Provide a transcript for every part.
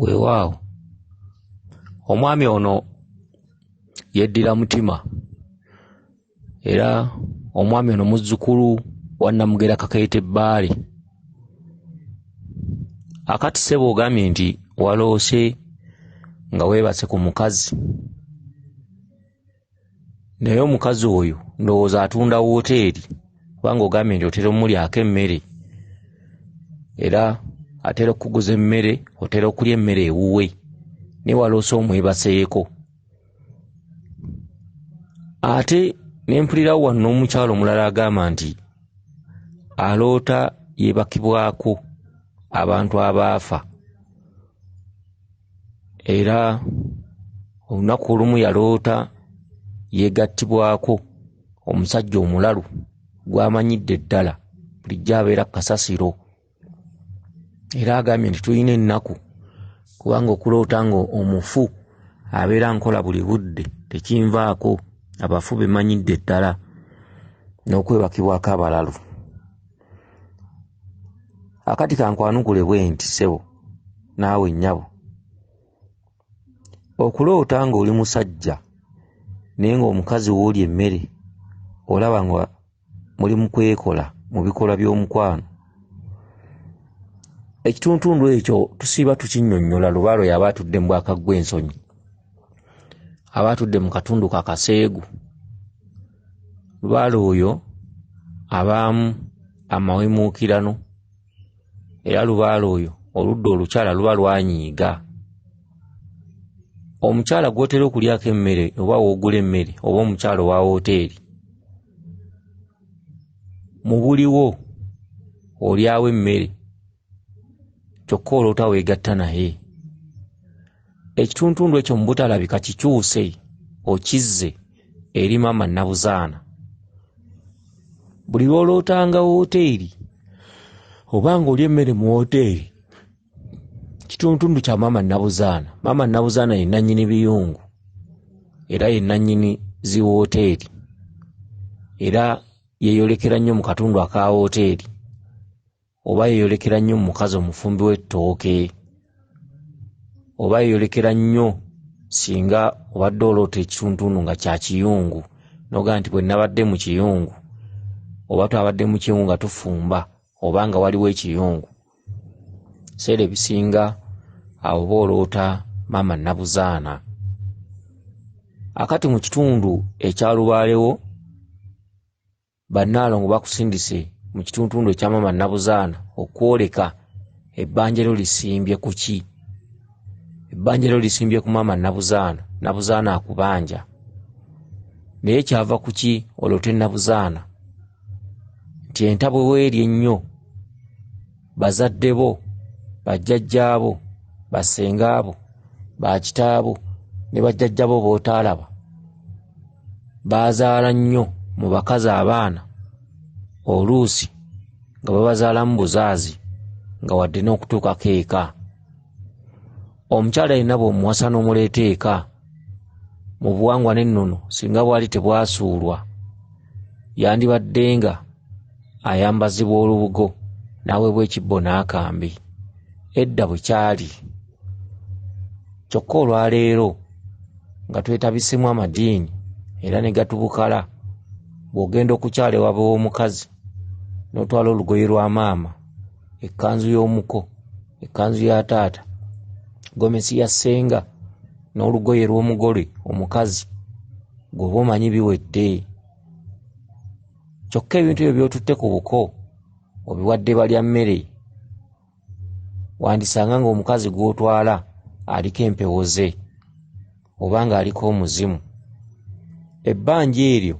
weewaawo omwami ono yeddira mutima era omwami ono muzzukulu wa Namugera Kakeete Ebbaale. Akati ssebo ogambye nti waloose nga weebase ku mukazi, naye omukazi oyo ndowooza atunda wooteeri kubanga ogambye nti otera omulyako emmere era atera okukuguza emmere, otera okulya emmere ewuwe ne waloose omwebaseeko. Ate ne mpulirawo wano n'omukyalo omulala agamba nti aloota yeebakibwako abantu abaafa, era olunaku olumu yaloota yeegattibwako omusajja omulalu gw'amanyidde ddala bulijjo abeera kasasiro, era agambye nti tulina ennaku kubanga okuloota nga omufu abeera nkola buli budde tekinvaako, abafu bemanyidde ddala n'okwebakibwako abalalu. Akati kankwanukule bwe nti ssebo naawe nnyabo, okuloota nga oli musajja naye ng'omukazi w'oli emmere olaba nga muli mu kwekola mu bikolwa by'omukwano, ekituntundu ekyo tusiiba tukinnyonnyola Lubaalo yaba atudde mu bwakaggwa ensonyi, aba atudde mu katundu kakaseegu. Lubaalo oyo abaamu amawemuukirano, era Lubaalo oyo oludda olukyala luba lwanyiiga. Omukyala gw'otera okulyako emmere oba w'ogula emmere oba omukyala owa wooteeri, mu buliwo olyawo emmere kyokka oloota weegatta naye. Ekituntundu ekyo mu butalabika kikyuse okizze eri maama Nabuzaana. Buli lw'olootanga wooteeri oba ng'olya emmere mu wooteeri, kituntundu kya maama Nabuzaana. Maama Nabuzaana ye nannyini biyungu era ye nannyini zi wooteeri, era yeeyolekera nnyo mu katundu aka wooteeri, oba yeeyolekera nnyo mu mukazi omufumbi w'ettooke, oba yeeyolekera nnyo singa obadde oloota ekituntundu nga kya kiyungu noga nti bwe nabadde mu kiyungu, oba twabadde mu kiyungu nga tufumba oba nga waliwo ekiyungu. Seera ebisinga awo booloota maama Nabuzaana. Akati mu kitundu ekya Lubaalewo bannaalongo bakusindise mu kituntundu ekya maama Nabuzaana okwoleka ebbanjero lisimbye ku ki? Ebbanjero lisimbye ku maama Nabuzaana, Nabuzaana akubanja. Naye kyava ku ki oloote Nabuzaana? Nti entabwe weeri ennyo, bazadde bo, bajjajjaabo, basengaabo, bakitaabo ne bajjajjabo b'otaalaba baazaala nnyo mu bakazi abaana, oluusi nga babazaalamu buzaazi nga wadde n'okutuukako eka. Omukyala yenna bw'omuwasa n'omuleeta eka mu buwangwa n'ennono, singa bwali tebwasuulwa yandibadde nga ayambazibwa olubugo n'aweebwa ekibbo n'akambi. Edda bwe kyali. Kyokka olwaleero nga twetabisemu amadiini era ne gatubukala, bw'ogenda okukyala ewaabwe w'omukazi n'otwala olugoye lwa maama, ekkanzu y'omuko, ekkanzu ya taata, gomesi ya ssenga n'olugoye lw'omugole omukazi, gw'oba omanyi biwedde. Kyokka ebintu ebyo by'otutte ku buko obiwadde balya mmere, wandisanga ng'omukazi gw'otwala aliko empewo ze oba ng'aliko omuzimu. Ebbanja eryo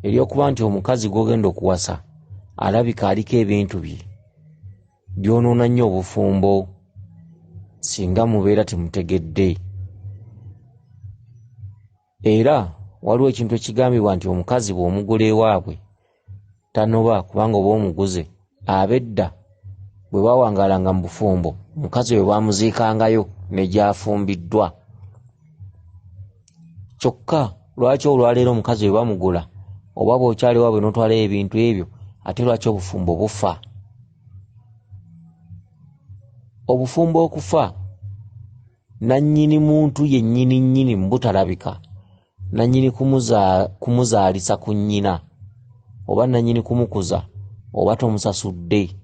ery'okuba nti omukazi gw'ogenda okuwasa alabika aliko ebintu bye, byonoona nnyo obufumbo singa mubeera temutegedde. Era waliwo ekintu ekigambibwa nti omukazi bw'omugula ewaabwe tanoba kubanga oba omuguze, ab'edda bwe baawangaalanga mu bufumbo omukazi we baamuziikangayo ne gy'afumbiddwa. Kyokka lwaki olwaleero omukazi we bamugula oba bw'okyali ewaabwe n'otwalayo ebintu ebyo, ate lwaki obufumbo bufa? Obufumbo okufa nannyini muntu yennyini nnyini mbutalabika, nannyini kumuzaalisa ku nnyina oba nannyini kumukuza oba tomusasudde.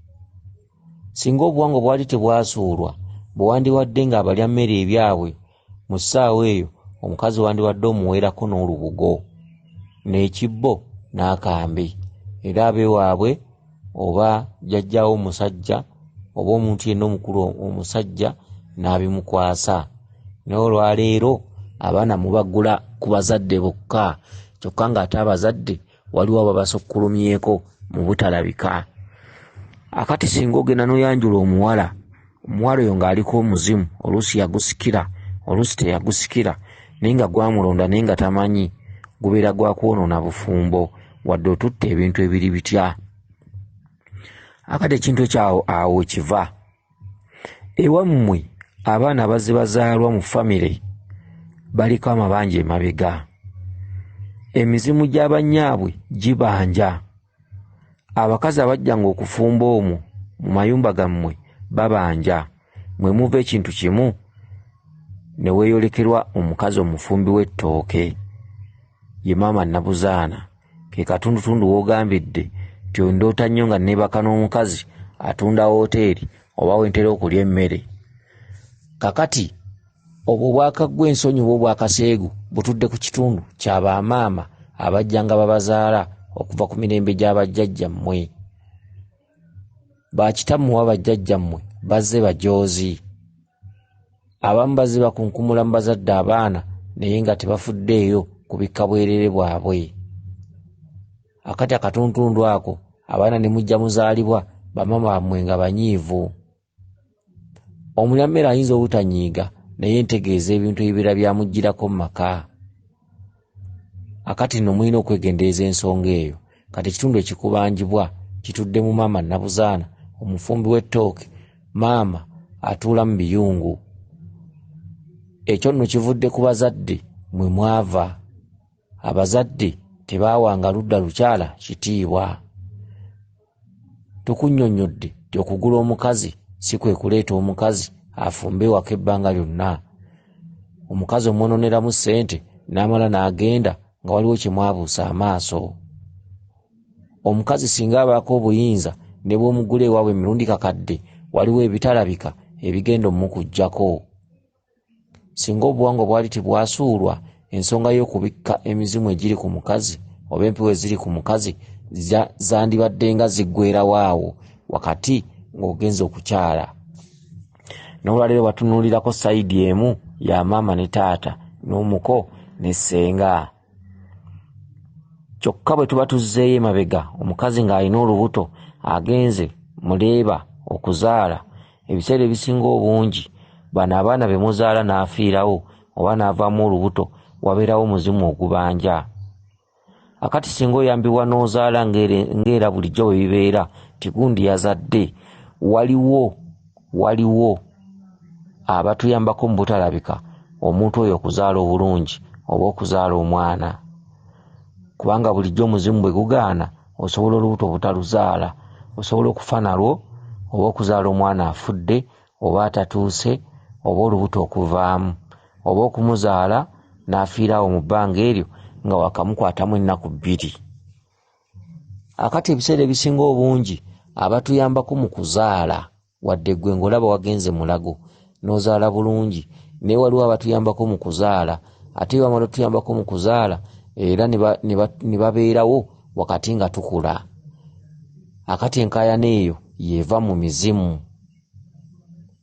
Singa obuwangwa bwali tebwasuulwa, bwe wandiwadde ng'abalya mmere ebyabwe mu ssaawa eyo, omukazi wandiwadde omuweerako n'olubugo n'ekibbo n'akambe, era abeewaabwe oba jjajjaawo omusajja oba omuntu yenna omukulu omusajja n'abimukwasa. Naye olwaleero abaana mubagula ku bazadde bokka, kyokka ng'ate abazadde waliwo ababasukkulumyeko mu butalabika. Akati singa ogenda n'oyanjula omuwala oyo ng'aliko omuzimu, oluusi yagusikira oluusi teyagusikira, naye nga gwamulonda naye nga tamanyi, gubeera gwa kwonoona bufumbo wadde otutta ebintu ebiri bitya. Akati ekintu ekyawo awo kiva. Ewammwe abaana bazze bazaalwa mu famire baliko amabanja emabega, emizimu gy'abannyaabwe gibanja, abakazi abajjanga okufumba omwo mu mayumba gammwe babanja, mwe muva ekintu kimu ne weeyolekerwa omukazi omufumbi w'ettooke, ye maama Nabuzaana. Ke katundutundu w'ogambidde nti ndoota nnyo nga neebaka n'omukazi atunda woteeri oba wentera okulya emmere. Kakati obwo bwakaggwa ensonyi bwo bwakaseegu butudde ku kitundu ky'abamaama abajjanga babazaala okuva ku mirembe gy'abajjajjammwe. Bakitammwe wa bajjajjammwe bazze bajoozi, abamu bazze bakunkumula mu bazadde abaana naye nga tebafuddeeyo kubikka bwerere bwabwe. Akati akatuntundu ako abaana ne mujja muzaalibwa bamaama bammwe nga banyiivu. Omulyammere ayinza obutanyiiga naye ntegeeza ebintu ebibira byamugirako mu maka. Akati nno mulina okwegendereza ensonga eyo. Kati ekitundu ekikubanjibwa kitudde mu maama Nabuzaana omufumbi w'ettooke, maama atuula mu biyungu. Ekyo nno kivudde ku bazadde mwe mwava. Abazadde tebaawanga ludda lukyala kitiibwa. Tukunnyonnyodde nti okugula omukazi si kwe kuleeta omukazi afumbe ewaka ebbanga lyonna. Omukazi omwononeramu ssente n'amala n'agenda nga waliwo kye mwabuusa amaaso. Omukazi singa abaako obuyinza ne bw'omugula ewaabwe emirundi kakadde, waliwo ebitalabika ebigenda omukuggyako. Singa obuwangwa bwali tebwasuulwa, ensonga y'okubikka emizimu egiri ku mukazi oba empewo eziri ku mukazi zandibadde nga ziggweerawo awo wakati ng'ogenza okukyala. N'olwaleero batunuulirako sayidi emu ya maama ne taata n'omuko ne ssenga. Kyokka bwe tuba tuzzeeyo emabega, omukazi ng'alina olubuto agenze muleeba okuzaala, ebiseera ebisinga obungi bano abaana be muzaala n'afiirawo oba n'avaamu olubuto, wabeerawo muzimu ogubanja. Akati singa oyambibwa n'ozaala ng'era bulijjo bwe bibeera tigundi yazadde, waliwo abatuyambako mu butalabika omuntu oyo okuzaala obulungi oba okuzaala omwana. Kubanga bulijjo omuzimu bwe gugaana osobola olubuto obutaluzaala, osobola okufa nalwo oba okuzaala omwana afudde oba atatuuse oba olubuto okuvaamu oba okumuzaala n'afiirawo mu bbanga eryo nga wakamukwatamu ennaku 2. Akati ebiseera ebisinga obungi abatuyambako mu kuzaala, wadde gwe ng'olaba wagenze mulago n'ozaala bulungi, naye waliwo abatuyambako mu kuzaala ate bamala otuyambako mu kuzaala era ne babeerawo wakati nga tukula. Akati enkaayana eyo yeeva mu mizimu.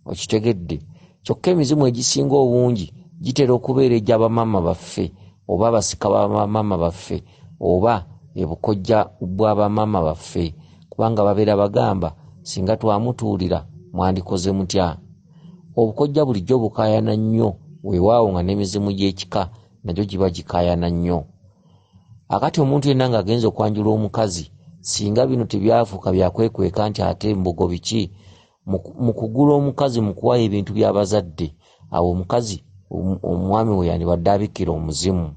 Okitegedde? Kyokka emizimu egisinga obungi gitera okubeera egy'abamaama baffe oba abasika b'abamaama baffe oba ebukojja bw'abamaama baffe, kubanga babeera bagamba singa twamutuulira mwandikoze mutya. Obukojja bulijjo bukaayana nnyo, weewaawo nga n'emizimu gy'ekika nagyo giba gikaayana nnyo. Akati omuntu yenna ng'agenza okwanjula omukazi, singa bino tebyafuuka byakwekweka nti ate mbugo biki, mu kugula omukazi mu kuwayo ebintu by'abazadde, awo omukazi omwami we yandibadde abikkira omuzimu.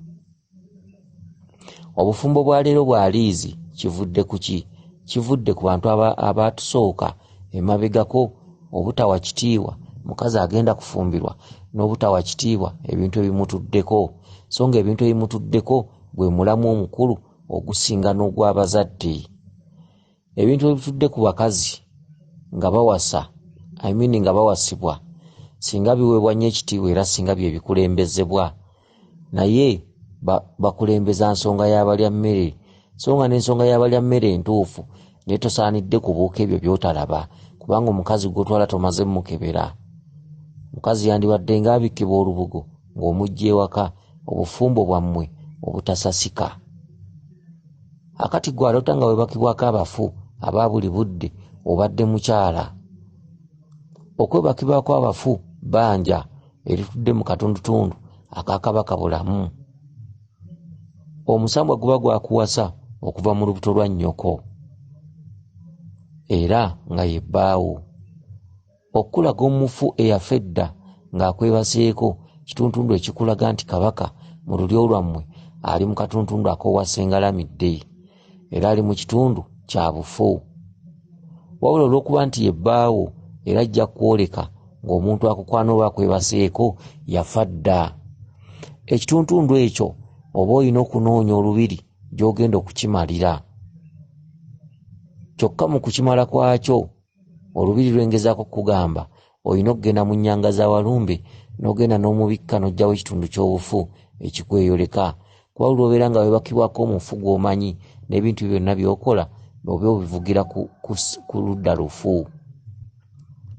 Obufumbo bwa leero bwa liizi kivudde ku ki? Kivudde ku bantu abatusooka emabegako obutawa kitiibwa mukazi agenda kufumbirwa n'obutawa kitiibwa ebintu ebimutuddeko, so nga ebintu ebimutuddeko gwe mulamu omukulu ogusinga n'ogw'abazadde. Ebintu ebitudde ku bakazi nga bawasa, nga bawasibwa, singa biweebwa nnyo ekitiibwa era singa bye bikulembezebwa, naye bakulembeza nsonga y'abalya mmere, so nga n'ensonga y'abalya mmere entuufu naye tosaanidde kubuuka ebyo by'otalaba, kubanga omukazi gw'otwala tomaze mukebera. Mukazi yandibadde ng'abikkibwa olubugo ng'omujja ewaka, obufumbo bwammwe obutasasika. Akati gwe alota nga webakibwako abafu aba buli budde obadde mukyala. Okwebakibwako abafu bbanja eritudde mu katundutundu akakabaka bulamu. Omusambwa guba gwakuwasa okuva mu lubuto lwa nnyoko era nga ye bbaawo. Okulaga omufu eyafa edda ng'akwebaseeko kituntundu ekikulaga nti kabaka mu lulyo lwammwe ali mu katuntundu ak'owasengalamidde era ali mu kitundu kya bufu. Wabula olw'okuba nti ye bbaawo era ajja kwoleka ng'omuntu akukwana oba akwebaseeko yafa dda. Ekituntundu ekyo oba olina okunoonya olubiri gy'ogenda okukimalira. Kyokka mu kukimala kwakyo olubiri lwengezaako kugamba olina okugenda mu nnyanga za walumbe n'ogenda n'omubikka n'ojjawo ekitundu ky'obufu ekikweyoleka, kuba olw'obeera nga webakibwako omufu gw'omanyi n'ebintu byonna by'okola oba obivugira ku ludda lufu.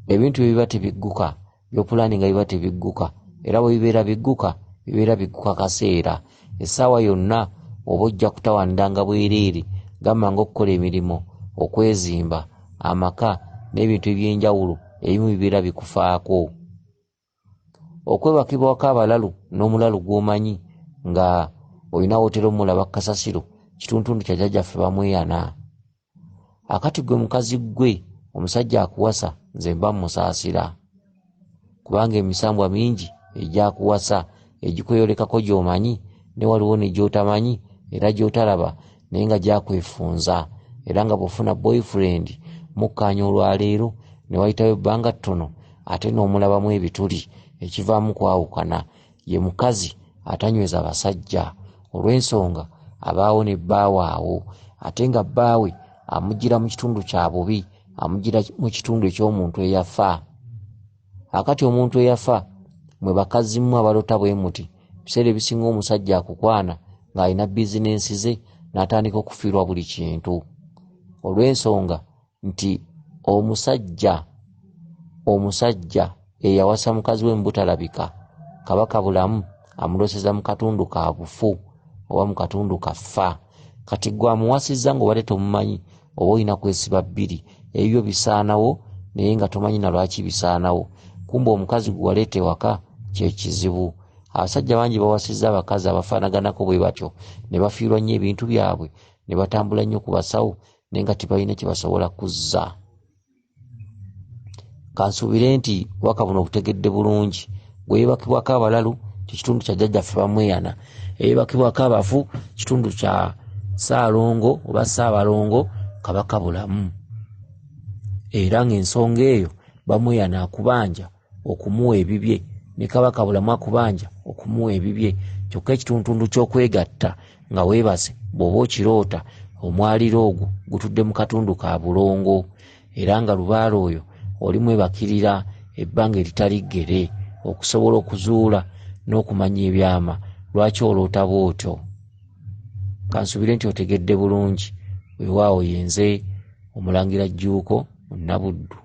Ebintu biba tebigguka, by'opulaani nga biba tebigguka, era bwe bibeera bigguka kaseera. Essaawa yonna oba ojja kutawaniranga bwereere, gamba ng'okukola emirimu, okwezimba, amaka n'ebintu eby'enjawulo ebimu bibeera bikufaako. Okwebakibwako abalalu n'omulalu gw'omanyi nga olina wotero mulaba kasasiro, kituntundu kya jjajjaffe bamweyana. Akati gwe mukazi gwe omusajja akuwasa nze mba musaasira, kubanga emisambwa mingi egyakuwasa egikweyolekako gy'omanyi ne waliwo ne gy'otamanyi era gy'otalaba naye nga gyakwefunza, era nga bw'ofuna boyfriend mukkaanya olwaleero ne wayitawo ebbanga ttono ate n'omulabamu ebituli, ekivaamu kwawukana. Ye mukazi atanyweza basajja, olw'ensonga abaawo ne bbaawe awo, ate nga bbaawe amugira mu kitundu kya bubi, amugira mu kitundu eky'omuntu eyafa. Akati omuntu eyafa mwe bakazi mmwe abalota bwe muti, biseera ebisinga omusajja akukwana ng'alina bizinensi ze n'atandika okufiirwa buli kintu, olw'ensonga nti omusajja eyawasa mukazi we mubutalabika, kabaka bulamu amuloseza mu katundu ka bufu oba mu katundu kaffa. Kati gwe amuwasizza ng'obadde tomumanyi oba olina kwesiba bbiri, ebyo bisaanawo naye nga tomanyi na lwaki bisaanawo. Kumba omukazi gwe waleeta ewaka kye kizibu. Abasajja bangi bawasizza abakazi abafaanaganako bwe batyo ne bafiirwa nnyo ebintu byabwe ne batambula nnyo ku basawo naye nga tebalina kye basobola kuzza. Kansuubire nti obubaka buno obutegedde bulungi. Gwe yeebakibwako abalalu kitundu kya jjajjaffe bamweyana, eyeebakibwako abafu kitundu kya Ssaalongo oba Ssaabalongo kabaka bulamu, era ng'ensonga eyo bamweyana akubanja okumuwa ebibye ne kabaka bulamu akubanja okumuwa ebibye. Kyokka ekituntundu ky'okwegatta nga weebase bw'oba okiroota omwaliro ogwo gutudde mu katundu ka bulongo, era nga lubaala oyo oli mwebakirira ebbanga eritali ggere okusobola okuzuula n'okumanya ebyama lwaki oloota bw'otyo. Kansuubire nti otegedde bulungi. Weewaawo yenze Omulangira Jjuuko Nabuddu.